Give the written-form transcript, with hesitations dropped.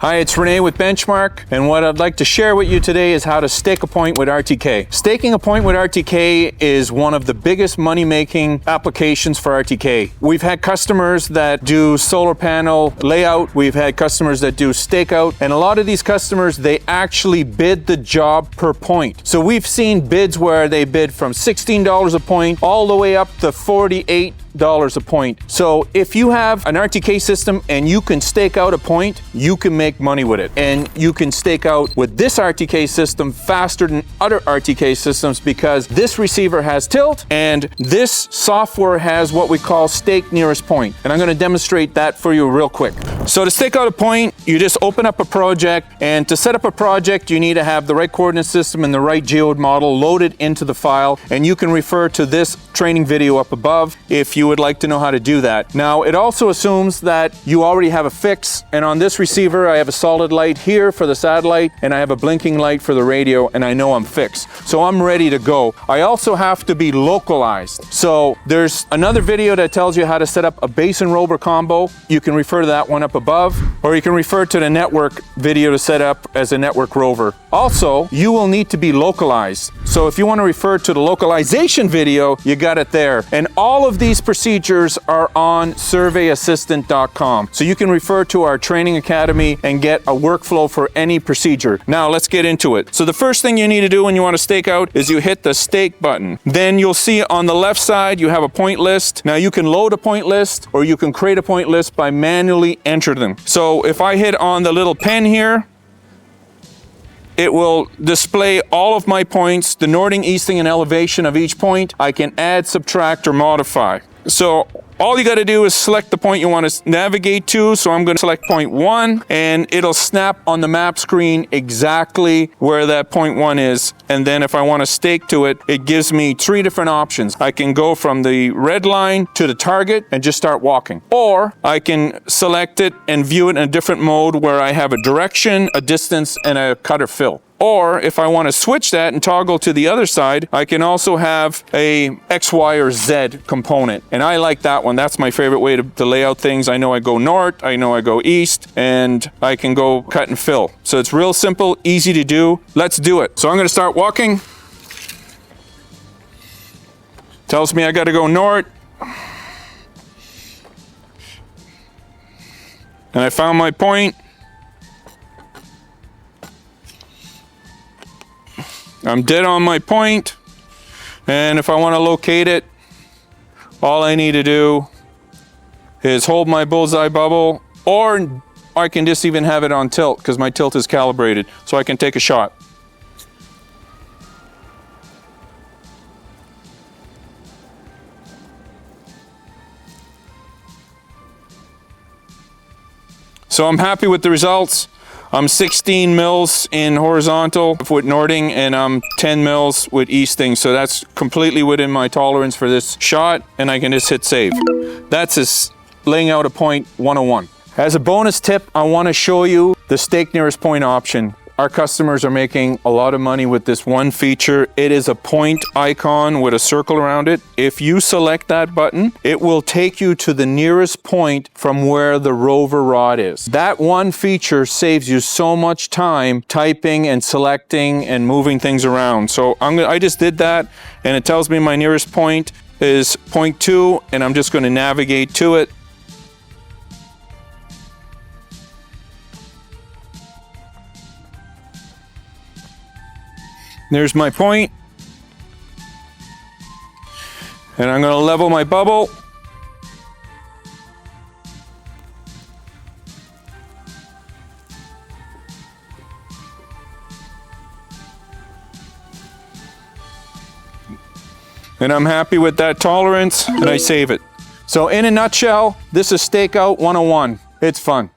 Hi, it's Renee with Benchmark, and what I'd like to share with you today is how to stake a point with RTK. Staking a point with RTK is one of the biggest money-making applications for RTK. We've had customers that do solar panel layout, we've had customers that do stakeout, and a lot of these customers, they actually bid the job per point. So we've seen bids where they bid from $16 a point all the way up to $48 a point. So if you have an RTK system and you can stake out a point, you can make money with it. And you can stake out with this RTK system faster than other RTK systems because this receiver has tilt and this software has what we call stake nearest point. And I'm going to demonstrate that for you real quick. So to stake out a point, you just open up a project, and to set up a project, you need to have the right coordinate system and the right geode model loaded into the file. And you can refer to this training video up above if you would like to know how to do that. Now, it also assumes that you already have a fix, and on this receiver, I have a solid light here for the satellite, and I have a blinking light for the radio, and I know I'm fixed. So I'm ready to go. I also have to be localized. So there's another video that tells you how to set up a base and Rover combo. You can refer to that one up above, or you can refer to the network video to set up as a network Rover. Also, you will need to be localized. So if you want to refer to the localization video, you got it there. And all of these procedures are on surveyassistant.com. So you can refer to our training academy and get a workflow for any procedure. Now let's get into it. So the first thing you need to do when you want to stake out is you hit the stake button. Then you'll see on the left side you have a point list. Now you can load a point list or you can create a point list by manually entering them. So if I hit on the little pen here, it will display all of my points, the northing, easting, and elevation of each point. I can add, subtract, or modify. So all you got to do is select the point you want to navigate to. So I'm going to select point 1, and it'll snap on the map screen exactly where that point 1 is. And then if I want to stake to it, it gives me 3 different options. I can go from the red line to the target and just start walking. Or I can select it and view it in a different mode where I have a direction, a distance, and a cut or fill. Or if I want to switch that and toggle to the other side, I can also have a X, Y, or Z component. And I like that one. That's my favorite way to lay out things. I know I go north, I know I go east, and I can go cut and fill. So it's real simple, easy to do. Let's do it. So I'm going to start walking. Tells me I got to go north. And I found my point. I'm dead on my point, and if I want to locate it, all I need to do is hold my bullseye bubble, or I can just even have it on tilt because my tilt is calibrated, so I can take a shot. So I'm happy with the results. I'm 16 mils in horizontal with northing, and I'm 10 mils with easting. So that's completely within my tolerance for this shot, and I can just hit save. That's laying out a point 101. As a bonus tip, I want to show you the stake nearest point option. Our customers are making a lot of money with this one feature. It is a point icon with a circle around it. If you select that button, it will take you to the nearest point from where the Rover rod is. That one feature saves you so much time typing and selecting and moving things around. So I just did that, and it tells me my nearest point is point 2, and I'm just going to navigate to it. There's my point, and I'm going to level my bubble. And I'm happy with that tolerance, and I save it. So in a nutshell, this is Stakeout 101. It's fun.